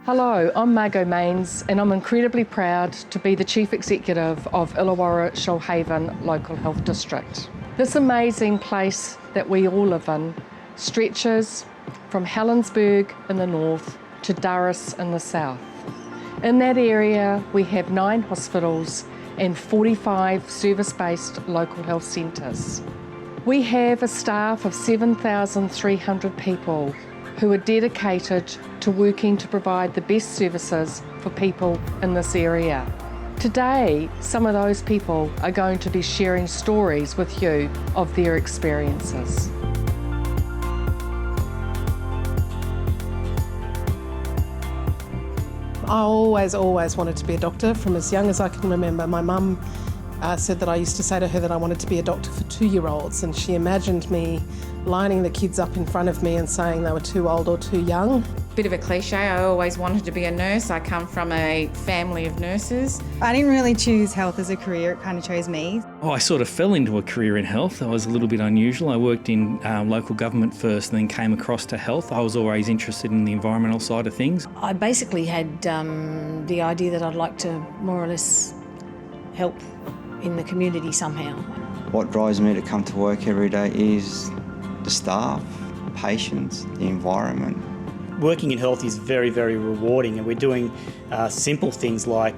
Hello, I'm Margot Mains and I'm incredibly proud to be the Chief Executive of Illawarra Shoalhaven Local Health District. This amazing place that we all live in stretches from Helensburgh in the north to Durras in the south. In that area we have 9 hospitals and 45 service-based local health centres. We have a staff of 7,300 people who are dedicated to working to provide the best services for people in this area. Today, some of those people are going to be sharing stories with you of their experiences. I always wanted to be a doctor from as young as I can remember. My mum said that I used to say to her that I wanted to be a doctor for 2-year-olds, and she imagined me lining the kids up in front of me and saying they were too old or too young. Bit of a cliche, I always wanted to be a nurse. I come from a family of nurses. I didn't really choose health as a career, it kind of chose me. I sort of fell into a career in health. I was a little bit unusual. I worked in local government first and then came across to health. I was always interested in the environmental side of things. I basically had the idea that I'd like to more or less help in the community somehow. What drives me to come to work every day is the staff, patients, the environment. Working in health is very, very rewarding, and we're doing simple things like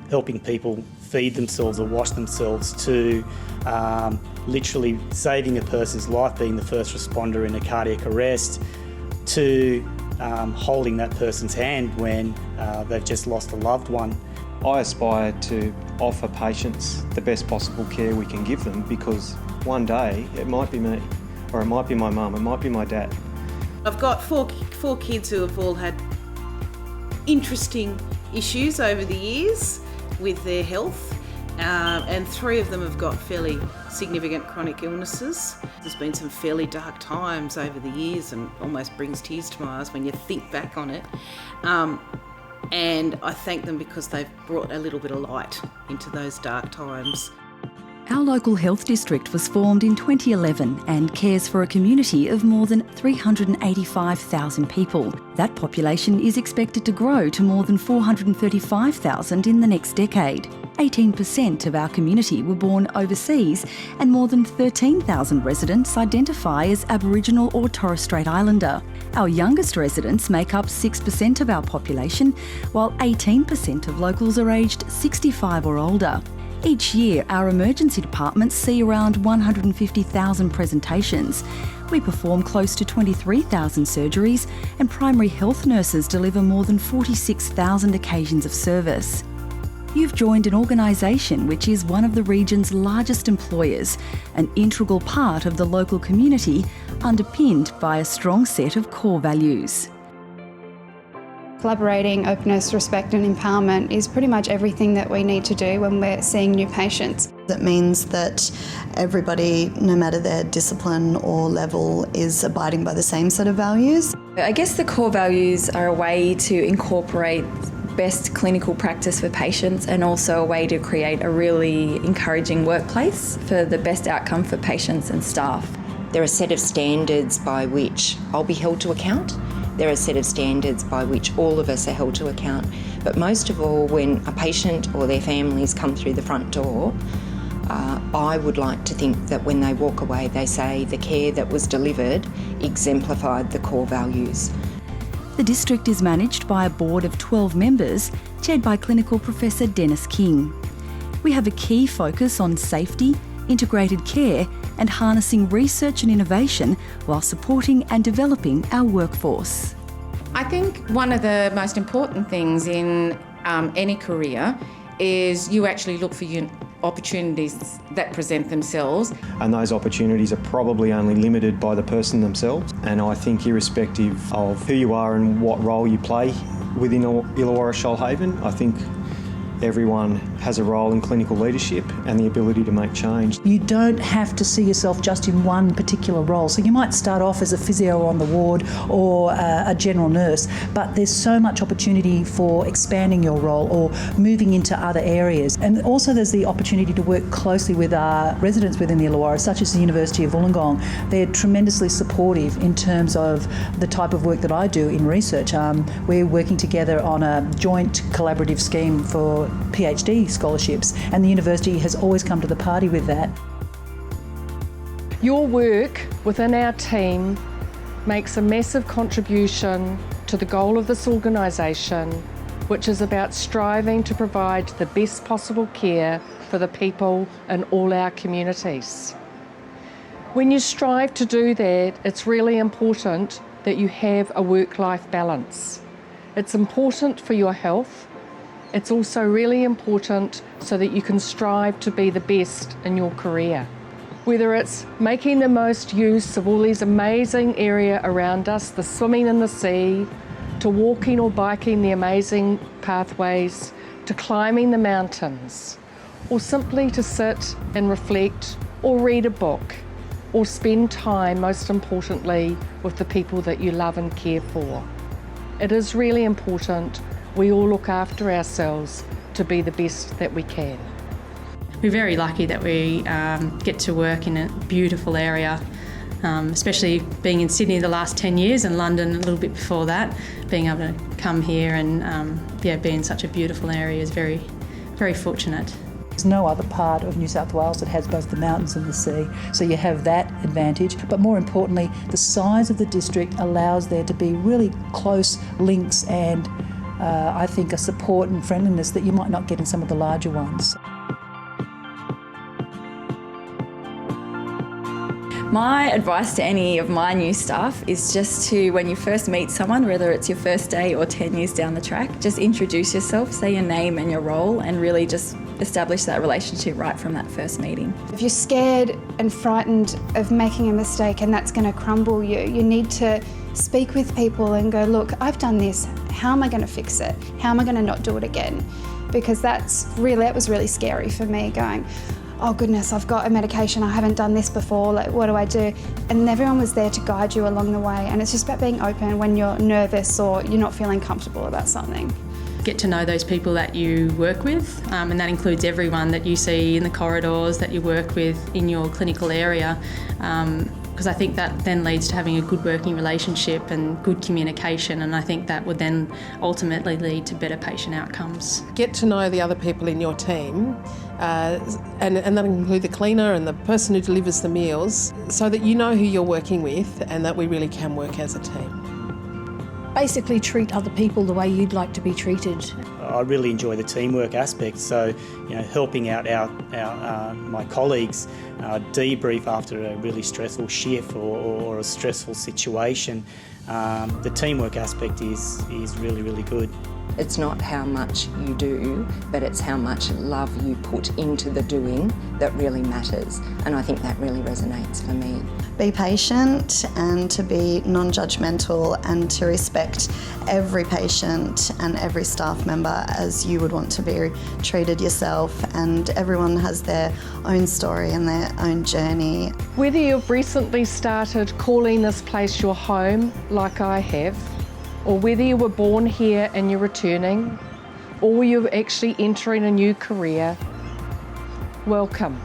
helping people feed themselves or wash themselves to literally saving a person's life, being the first responder in a cardiac arrest, to holding that person's hand when they've just lost a loved one. I aspire to offer patients the best possible care we can give them, because one day it might be me, or it might be my mum, it might be my dad. I've got four kids who have all had interesting issues over the years with their health, and 3 of them have got fairly significant chronic illnesses. There's been some fairly dark times over the years, and almost brings tears to my eyes when you think back on it. And I thank them because they've brought a little bit of light into those dark times. Our local health district was formed in 2011 and cares for a community of more than 385,000 people. That population is expected to grow to more than 435,000 in the next decade. 18% of our community were born overseas, and more than 13,000 residents identify as Aboriginal or Torres Strait Islander. Our youngest residents make up 6% of our population, while 18% of locals are aged 65 or older. Each year, our emergency departments see around 150,000 presentations. We perform close to 23,000 surgeries, and primary health nurses deliver more than 46,000 occasions of service. You've joined an organisation which is one of the region's largest employers, an integral part of the local community, underpinned by a strong set of core values. Collaborating, openness, respect and empowerment is pretty much everything that we need to do when we're seeing new patients. That means that everybody, no matter their discipline or level, is abiding by the same set of values. I guess the core values are a way to incorporate best clinical practice for patients, and also a way to create a really encouraging workplace for the best outcome for patients and staff. There are a set of standards by which I'll be held to account. There are a set of standards by which all of us are held to account. But most of all, when a patient or their families come through the front door, I would like to think that when they walk away, they say the care that was delivered exemplified the core values. The district is managed by a board of 12 members, chaired by Clinical Professor Dennis King. We have a key focus on safety, integrated care and harnessing research and innovation while supporting and developing our workforce. I think one of the most important things in any career is you actually look for opportunities that present themselves. And those opportunities are probably only limited by the person themselves. And I think irrespective of who you are and what role you play within Illawarra Shoalhaven, I think everyone has a role in clinical leadership and the ability to make change. You don't have to see yourself just in one particular role. So you might start off as a physio on the ward or a general nurse, but there's so much opportunity for expanding your role or moving into other areas. And also there's the opportunity to work closely with our residents within the Illawarra, such as the University of Wollongong. They're tremendously supportive in terms of the type of work that I do in research. We're working together on a joint collaborative scheme for PhD scholarships, and the university has always come to the party with that. Your work within our team makes a massive contribution to the goal of this organisation, which is about striving to provide the best possible care for the people in all our communities. When you strive to do that, it's really important that you have a work-life balance. It's important for your health. It's also really important so that you can strive to be the best in your career. Whether it's making the most use of all these amazing area around us, the swimming in the sea, to walking or biking the amazing pathways, to climbing the mountains, or simply to sit and reflect or read a book, or spend time, most importantly, with the people that you love and care for. It is really important we all look after ourselves to be the best that we can. We're very lucky that we get to work in a beautiful area, especially being in Sydney the last 10 years and London a little bit before that. Being able to come here and be in such a beautiful area is very, very fortunate. There's no other part of New South Wales that has both the mountains and the sea, so you have that advantage. But more importantly, the size of the district allows there to be really close links and I think a support and friendliness that you might not get in some of the larger ones. My advice to any of my new staff is just to, when you first meet someone, whether it's your first day or 10 years down the track, just introduce yourself, say your name and your role, and really just establish that relationship right from that first meeting. If you're scared and frightened of making a mistake and that's going to crumble you, you need to speak with people and go, look, I've done this, how am I going to fix it? How am I going to not do it again? Because that was really scary for me, going, oh goodness, I've got a medication, I haven't done this before, like what do I do? And everyone was there to guide you along the way, and it's just about being open when you're nervous or you're not feeling comfortable about something. Get to know those people that you work with, and that includes everyone that you see in the corridors, that you work with in your clinical area, because I think that then leads to having a good working relationship and good communication, and I think that would then ultimately lead to better patient outcomes. Get to know the other people in your team, and that include the cleaner and the person who delivers the meals, so that you know who you're working with and that we really can work as a team. Basically treat other people the way you'd like to be treated. I really enjoy the teamwork aspect, so helping out my colleagues debrief after a really stressful shift or a stressful situation. The teamwork aspect is really, really good. It's not how much you do, but it's how much love you put into the doing that really matters, and I think that really resonates for me. Be patient and to be non-judgmental and to respect every patient and every staff member as you would want to be treated yourself, and everyone has their own story and their own journey. Whether you've recently started calling this place your home, like I have, or whether you were born here and you're returning, or you're actually entering a new career, welcome.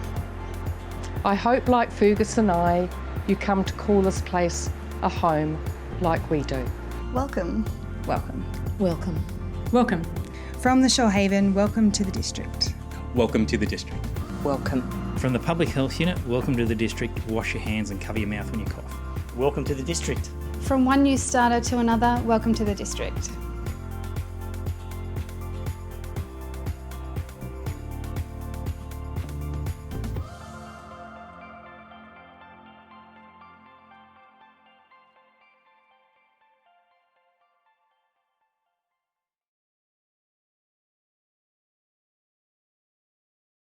I hope, like Fergus and I, you come to call this place a home like we do. Welcome. Welcome. Welcome. Welcome. From the Shoalhaven, welcome to the district. Welcome to the district. Welcome. From the Public Health Unit, welcome to the district. Wash your hands and cover your mouth when you cough. Welcome to the district. From one new starter to another, welcome to the district.